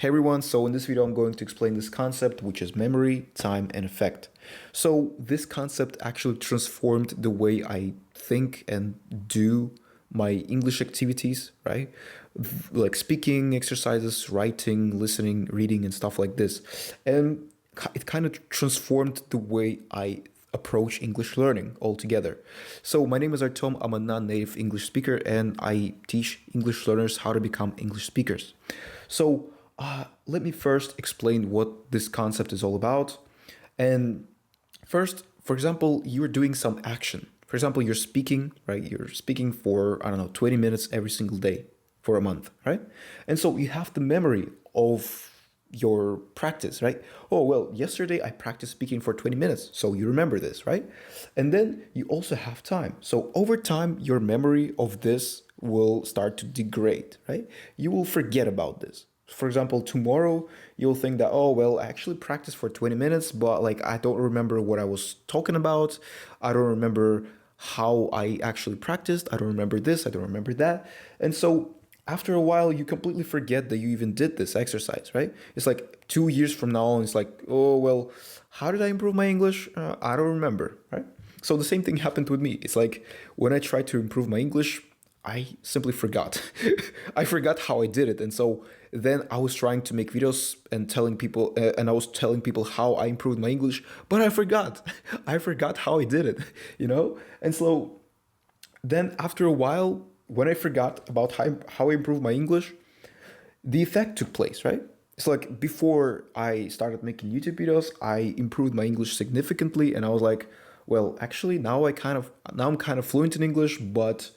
Hey everyone, so in this video I'm going to explain this concept, which is memory, time, and effect. So this concept actually transformed the way I think and do my English activities, right? Like speaking exercises, writing, listening, reading, and stuff like this. And it kind of transformed the way I approach English learning altogether. So my name is Artom. I'm a non-native English speaker and I teach English learners how to become English speakers. So let me first explain what this concept is all about. And first, for example, you're doing some action. For example, you're speaking, right? You're speaking for, I don't know, 20 minutes every single day for a month, right? And so you have the memory of your practice, right? Oh, well, yesterday I practiced speaking for 20 minutes. So you remember this, right? And then you also have time. So over time, your memory of this will start to degrade, right? You will forget about this. For example, tomorrow you'll think that, oh, well, I actually practiced for 20 minutes, but like I don't remember what I was talking about. I don't remember how I actually practiced. I don't remember this. I don't remember that. And so after a while, you completely forget that you even did this exercise, right? It's like 2 years from now on, it's like, oh, well, how did I improve my English? I don't remember, right? So the same thing happened with me. It's like when I tried to improve my English, I simply forgot. I forgot how I did it. And so then I was trying to make videos and telling people, and I was telling people how I improved my English, but I forgot. I forgot how I did it, you know? And so then after a while, when I forgot about how I improved my English, the effect took place, right? It's like before I started making YouTube videos, I improved my English significantly, and I was like, well, actually now I'm kind of fluent in English, but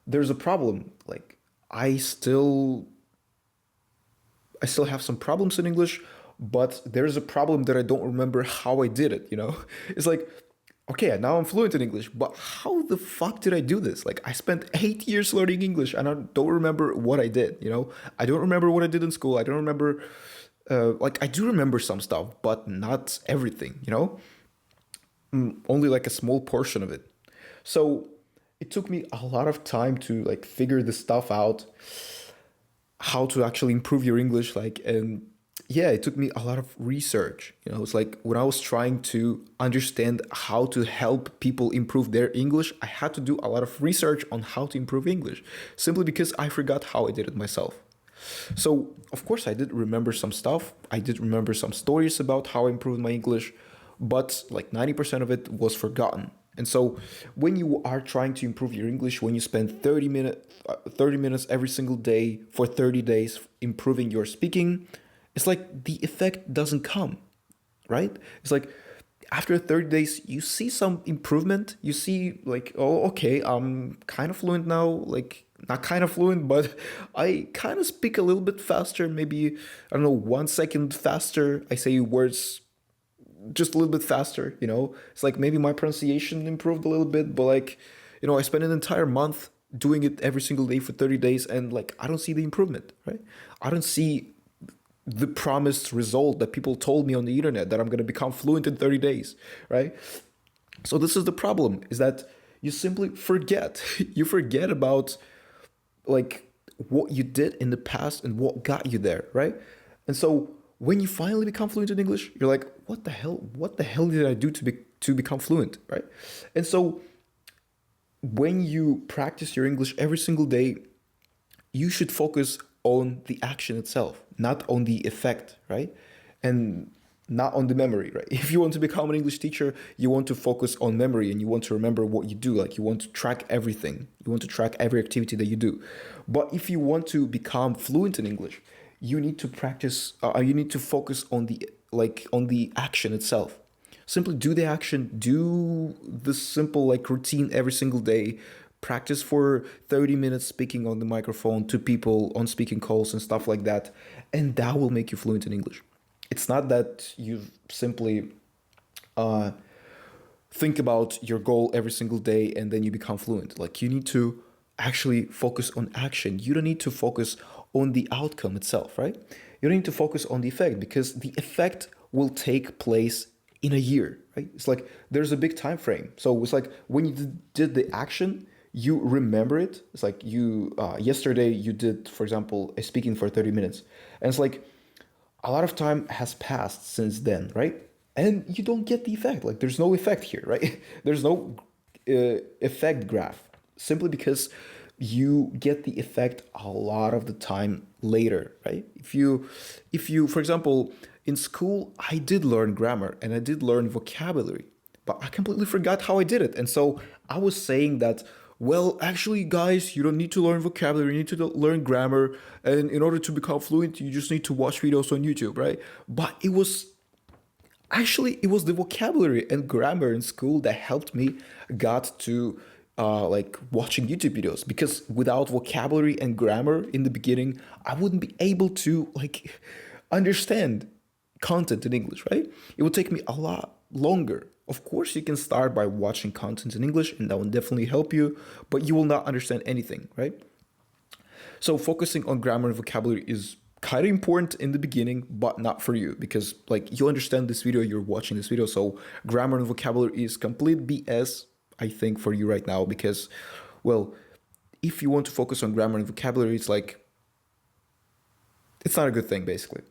there's a problem. Like I still have some problems in English, but there's a problem that I don't remember how I did it, you know? It's like, okay, now I'm fluent in English, but how the fuck did I do this? Like I spent 8 years learning English and I don't remember what I did, you know? I don't remember what I did in school. I don't remember, like I do remember some stuff, but not everything, you know? Only like a small portion of it. So it took me a lot of time to like figure this stuff out, how to actually improve your English, like, and yeah, it took me a lot of research. You know, it's like when I was trying to understand how to help people improve their English, I had to do a lot of research on how to improve English simply because I forgot how I did it myself. So, of course, I did remember some stuff. I did remember some stories about how I improved my English, but like 90% of it was forgotten. And so, when you are trying to improve your English, when you spend 30 minutes every single day for 30 days improving your speaking, it's like the effect doesn't come, right? It's like after 30 days, you see some improvement. You see, like, oh, okay, I'm kind of fluent now. Like, not kind of fluent, but I kind of speak a little bit faster. Maybe, I don't know, 1 second faster. I say words just a little bit faster, you know? It's like maybe my pronunciation improved a little bit, but like, you know, I spent an entire month doing it every single day for 30 days and like, I don't see the improvement, right? I don't see the promised result that people told me on the internet that I'm going to become fluent in 30 days, right? So this is the problem, is that you simply forget. You forget about like what you did in the past and what got you there, right? And so when you finally become fluent in English, you're like, what the hell? What the hell did I do to become fluent, right? And so when you practice your English every single day, you should focus on the action itself, not on the effect, right? And not on the memory, right? If you want to become an English teacher, you want to focus on memory and you want to remember what you do. Like you want to track everything. You want to track every activity that you do. But if you want to become fluent in English, you need to practice, you need to focus on the action itself. Simply do the action, do the simple like routine every single day. Practice for 30 minutes speaking on the microphone to people on speaking calls and stuff like that. And that will make you fluent in English. It's not that you simply think about your goal every single day and then you become fluent. Like you need to actually focus on action. You don't need to focus on the outcome itself, right? You don't need to focus on the effect because the effect will take place in a year, right? It's like there's a big time frame. So it's like when you did the action, you remember it. It's like you yesterday you did, for example, a speaking for 30 minutes, and it's like a lot of time has passed since then, right? And you don't get the effect. Like there's no effect here, right? There's no effect graph simply because you get the effect a lot of the time later, right? If you for example, in school I did learn grammar and I did learn vocabulary, but I completely forgot how I did it. And so I was saying that, well, actually, guys, you don't need to learn vocabulary, you need to learn grammar. And in order to become fluent, you just need to watch videos on YouTube, right? But it was the vocabulary and grammar in school that helped me got to like watching YouTube videos, because without vocabulary and grammar in the beginning, I wouldn't be able to like understand content in English, right? It would take me a lot longer. Of course, you can start by watching content in English, and that will definitely help you, but you will not understand anything, right? So focusing on grammar and vocabulary is kind of important in the beginning, but not for you, because like you understand this video, you're watching this video, so grammar and vocabulary is complete BS, I think, for you right now, because, well, if you want to focus on grammar and vocabulary, it's not a good thing, basically.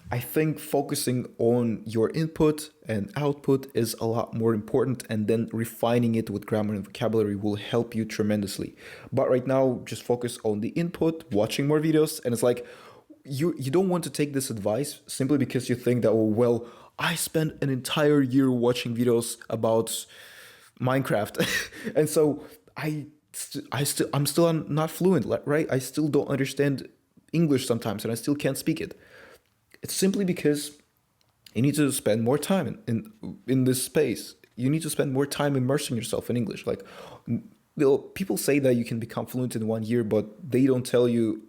I think focusing on your input and output is a lot more important, and then refining it with grammar and vocabulary will help you tremendously. But right now, just focus on the input, watching more videos, and it's like you don't want to take this advice simply because you think that, oh, well, I spent an entire year watching videos about Minecraft, and so I'm still not fluent, right? I still don't understand English sometimes, and I still can't speak it. It's simply because you need to spend more time in this space. You need to spend more time immersing yourself in English. Like, people say that you can become fluent in 1 year, but they don't tell you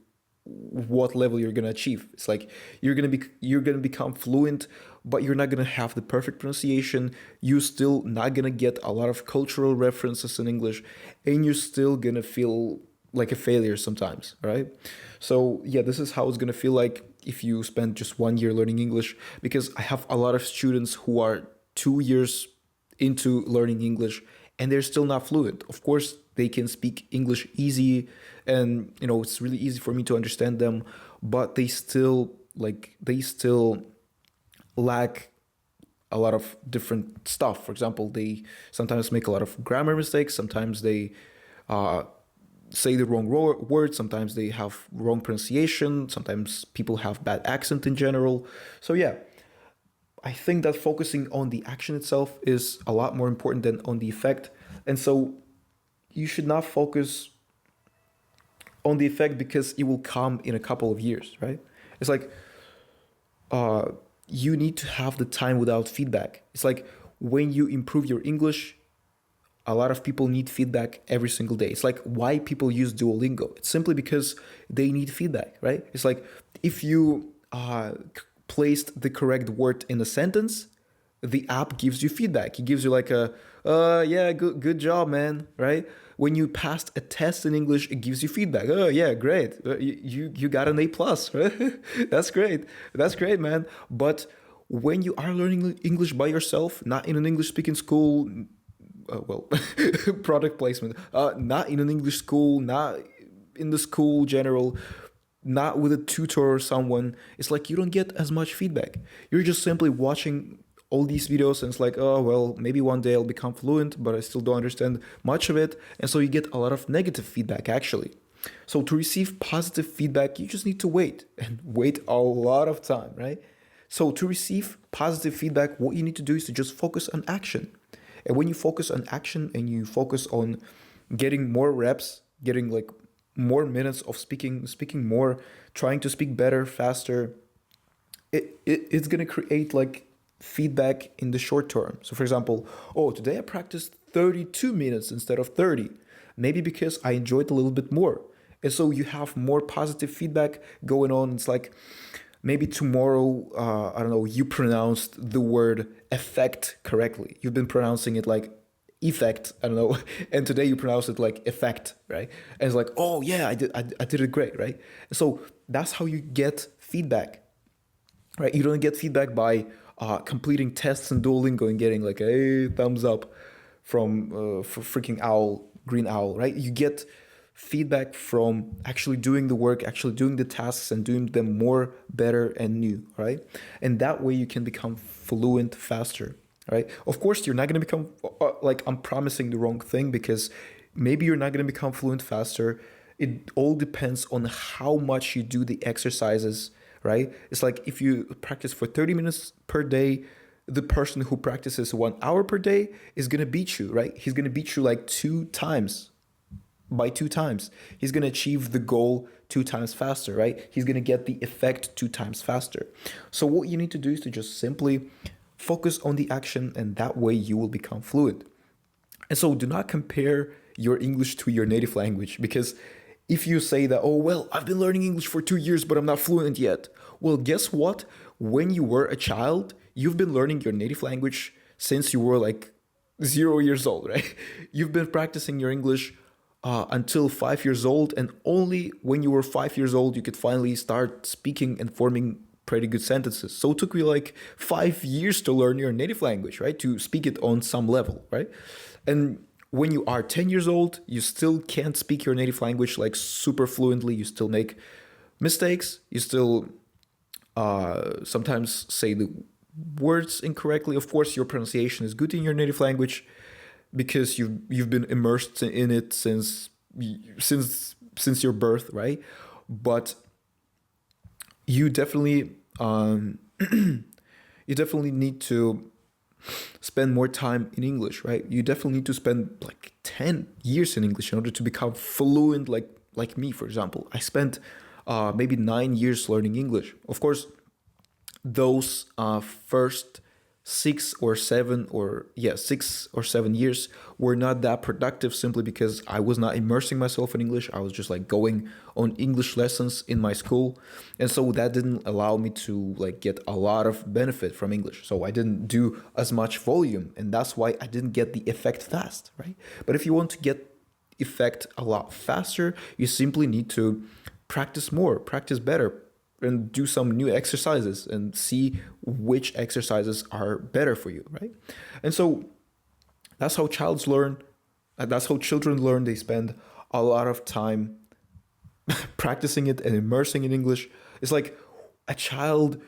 what level you're gonna achieve. It's like you're gonna become fluent, but you're not gonna have the perfect pronunciation. You're still not gonna get a lot of cultural references in English, and you're still gonna feel like a failure sometimes, right? So yeah, this is how it's gonna feel like if you spend just 1 year learning English. Because I have a lot of students who are 2 years into learning English and they're still not fluent. Of course, they can speak English easy, and it's really easy for me to understand them, but they still lack a lot of different stuff. For example, they sometimes make a lot of grammar mistakes. Sometimes they uh, say the wrong word. Sometimes they have wrong pronunciation. Sometimes people have bad accent in general. So yeah, I think that focusing on the action itself is a lot more important than on the effect. And so you should not focus on the effect because it will come in a couple of years, right? It's like uh, you need to have the time without feedback. It's like when you improve your English, a lot of people need feedback every single day. It's like why people use Duolingo. It's simply because they need feedback, right? It's like if you placed the correct word in a sentence, the app gives you feedback. It gives you like yeah, good job, man, right? When you passed a test in English, it gives you feedback. Oh yeah, great. You got an A+, right? That's great, man. But when you are learning English by yourself, not in an English speaking school, well, product placement, not in an English school, not in the school general, not with a tutor or someone, it's like you don't get as much feedback. You're just simply watching all these videos and it's like, oh, well, maybe one day I'll become fluent, but I still don't understand much of it. And so you get a lot of negative feedback actually. So to receive positive feedback, you just need to wait and wait a lot of time, right? So to receive positive feedback, what you need to do is to just focus on action. And when you focus on action and you focus on getting more reps, getting like more minutes of speaking more, trying to speak better, faster, it's gonna create like feedback in the short term. So for example, oh, today I practiced 32 minutes instead of 30. Maybe because I enjoyed a little bit more. And so you have more positive feedback going on. It's like maybe tomorrow, I don't know, you pronounced the word effect correctly. You've been pronouncing it like effect, I don't know, and today you pronounce it like effect, right? And it's like, oh yeah, I did it great, right? So that's how you get feedback, right? You don't get feedback by completing tests in Duolingo and getting like a thumbs up from freaking owl, green owl, right? You get feedback from actually doing the work, actually doing the tasks and doing them more better and new, right? And that way you can become fluent faster, right? Of course, you're not going to become like I'm promising the wrong thing because maybe you're not going to become fluent faster. It all depends on how much you do the exercises, right? It's like if you practice for 30 minutes per day, the person who practices 1 hour per day is going to beat you, right? He's going to beat you like two times by two times. He's going to achieve the goal two times faster, right? He's going to get the effect two times faster. So what you need to do is to just simply focus on the action, and that way you will become fluent. And so do not compare your English to your native language, because if you say that, oh, well, I've been learning English for 2 years, but I'm not fluent yet. Well, guess what? When you were a child, you've been learning your native language since you were like 0 years old, right? You've been practicing your English until 5 years old, and only when you were 5 years old, you could finally start speaking and forming pretty good sentences. So it took you like 5 years to learn your native language, right? To speak it on some level, right? And when you are 10 years old, you still can't speak your native language like super fluently. You still make mistakes. You still sometimes say the words incorrectly. Of course, your pronunciation is good in your native language because you've been immersed in it since your birth, right? But you definitely you definitely need to spend more time in English, right? You definitely need to spend like 10 years in English in order to become fluent, like me, for example. I spent maybe 9 years learning English. Of course, those first 6 or 7 years were not that productive simply because I was not immersing myself in English. I was just like going on English lessons in my school. And so that didn't allow me to like get a lot of benefit from English. So I didn't do as much volume, and that's why I didn't get the effect fast, right? But if you want to get effect a lot faster, you simply need to practice more, practice better, and do some new exercises and see which exercises are better for you, right? And so that's how childs learn. That's how children learn. They spend a lot of time practicing it and immersing in English. It's like a child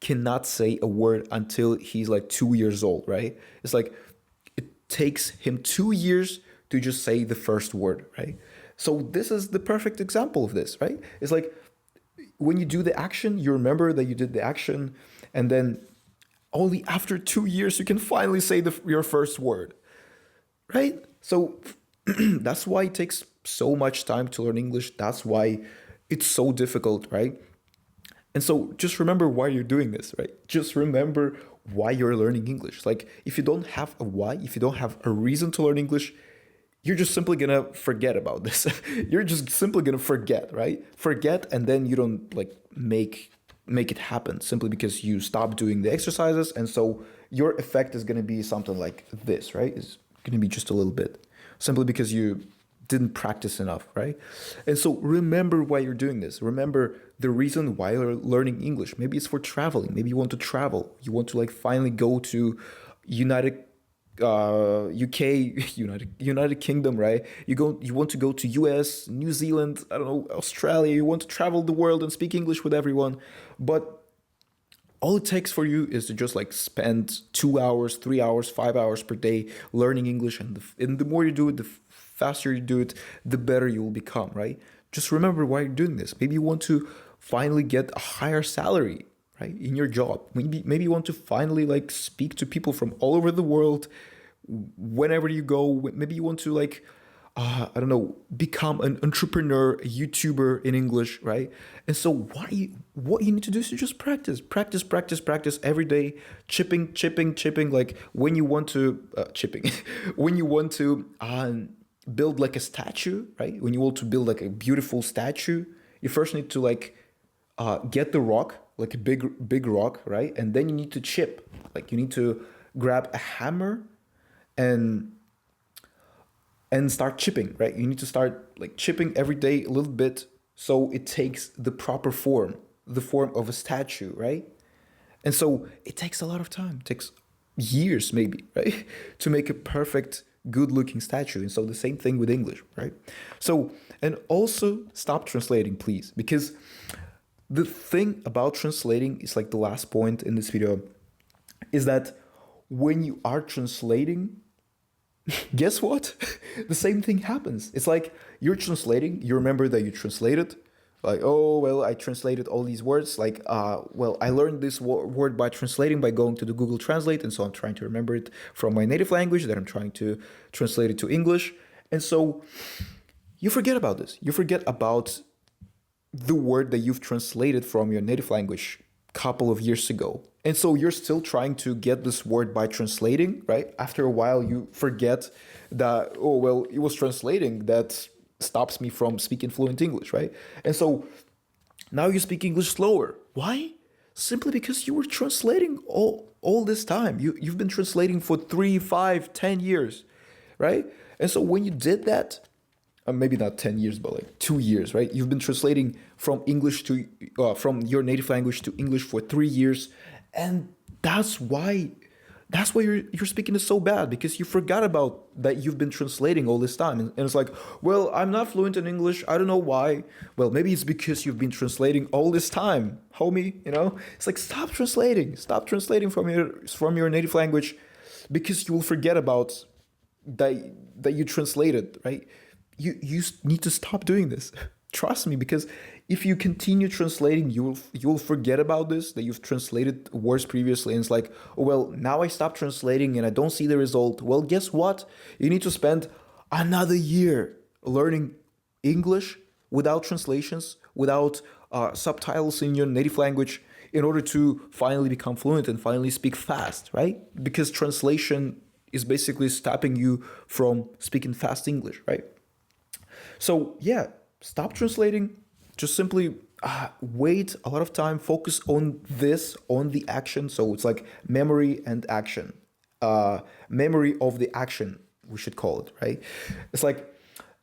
cannot say a word until he's like 2 years old, right? It's like it takes him 2 years to just say the first word, right? So this is the perfect example of this, right? It's like when you do the action, you remember that you did the action, and then only after 2 years you can finally say your first word, right? So that's why it takes so much time to learn English. That's why it's so difficult, right? And so just remember why you're doing this, right? Just remember why you're learning English. Like if you don't have a why, if you don't have a reason to learn English, you're just simply gonna forget about this. You're just simply gonna forget, right? Forget, and then you don't like make it happen simply because you stop doing the exercises, and so your effect is gonna be something like this, right? It's gonna be just a little bit, simply because you didn't practice enough, right? And so remember why you're doing this. Remember the reason why you're learning English. Maybe it's for traveling. Maybe you want to travel. You want to like finally go to UK, United Kingdom, right? You want to go to US, New Zealand, I don't know, Australia. You want to travel the world and speak English with everyone. But all it takes for you is to just like spend 2 hours, 3 hours, 5 hours per day learning English, and the more you do it, the faster you do it, the better you will become, right? Just remember why you're doing this. Maybe you want to finally get a higher salary, right, in your job. Maybe you want to finally like speak to people from all over the world whenever you go. Maybe you want to like I don't know, become an entrepreneur, a YouTuber in English, right? And so what you need to do is to just practice every day, chipping. Like when you want to chipping, when you want to build like a statue, right? When you want to build like a beautiful statue, you first need to like get the rock, like a big rock, right? And then you need to chip. Like you need to grab a hammer and start chipping, right? You need to start like chipping every day a little bit so it takes the proper form, the form of a statue, right? And so it takes a lot of time. It takes years maybe, right? To make a perfect, good looking statue. And so the same thing with English, right? So And also stop translating, please, because the thing about translating is like the last point in this video is that when you are translating, guess what? The same thing happens. It's like you're translating, you remember that you translated, like, oh, well, I translated all these words. Like, well, I learned this word by translating by going to the Google Translate. And so I'm trying to remember it from my native language, that I'm trying to translate it to English. And so you forget about this. You forget about the word that you've translated from your native language a couple of years ago. And so you're still trying to get this word by translating, right? After a while, you forget that, oh, well, it was translating that stops me from speaking fluent English, right? And so now you speak English slower. Why? Simply because you were translating all this time. You've been translating for 3, 5, 10 years, right? And so when you did that, maybe not 10 years, but like 2 years, right? You've been translating from English to, from your native language to English for 3 years. And that's why you're speaking it so bad, because you forgot about that you've been translating all this time. And it's like, well, I'm not fluent in English. I don't know why. Well, maybe it's because you've been translating all this time, homie, you know? It's like, stop translating. Stop translating from your native language, because you will forget about that you translated, right? You need to stop doing this. Trust me, because if you continue translating, you will forget about this, that you've translated words previously, and it's like, oh, well, now I stopped translating and I don't see the result. Well, guess what? You need to spend another year learning English without translations, without subtitles in your native language, in order to finally become fluent and finally speak fast, right? Because translation is basically stopping you from speaking fast English, right? So yeah, stop translating. Just simply wait a lot of time, focus on the action. So it's like memory and action. Memory of the action, we should call it, right? It's like,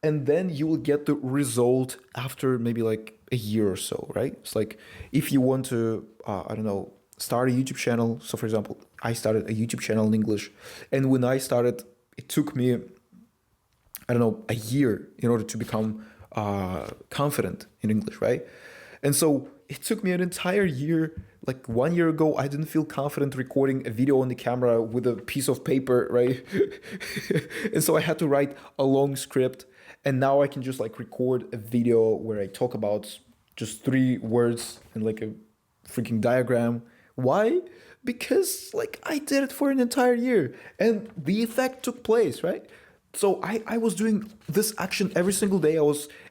and then you will get the result after maybe like a year or so, right? It's like, if you want to, I don't know, start a YouTube channel. So for example, I started a YouTube channel in English. And when I started, it took me, I don't know, a year in order to become confident in English, right? And so it took me an entire year. Like 1 year ago, I didn't feel confident recording a video on the camera with a piece of paper, right? And so I had to write a long script. And now I can just like record a video where I talk about just 3 words and like a freaking diagram. Why? Because like I did it for an entire year and the effect took place, right? So I was doing this action every single day.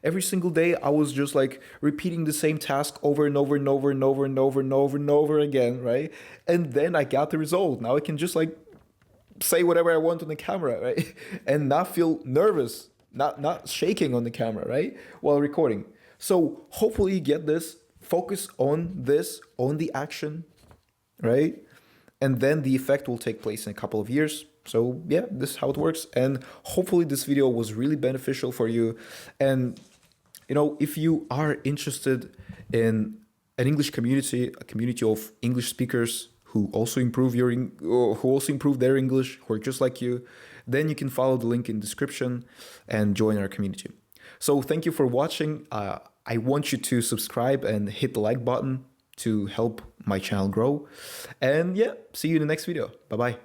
Every single day I was just like repeating the same task over and over and over and over and over and over and over again, right? And then I got the result. Now I can just like say whatever I want on the camera, right? And not feel nervous, not shaking on the camera, right? While recording. So hopefully you get this. Focus on this, on the action, right? And then the effect will take place in a couple of years. So yeah, this is how it works. And hopefully this video was really beneficial for you. And you know, if you are interested in an English community, a community of English speakers who also improve their English, who are just like you, then you can follow the link in the description and join our community. So thank you for watching. I want you to subscribe and hit the like button to help my channel grow. And yeah, see you in the next video. Bye-bye.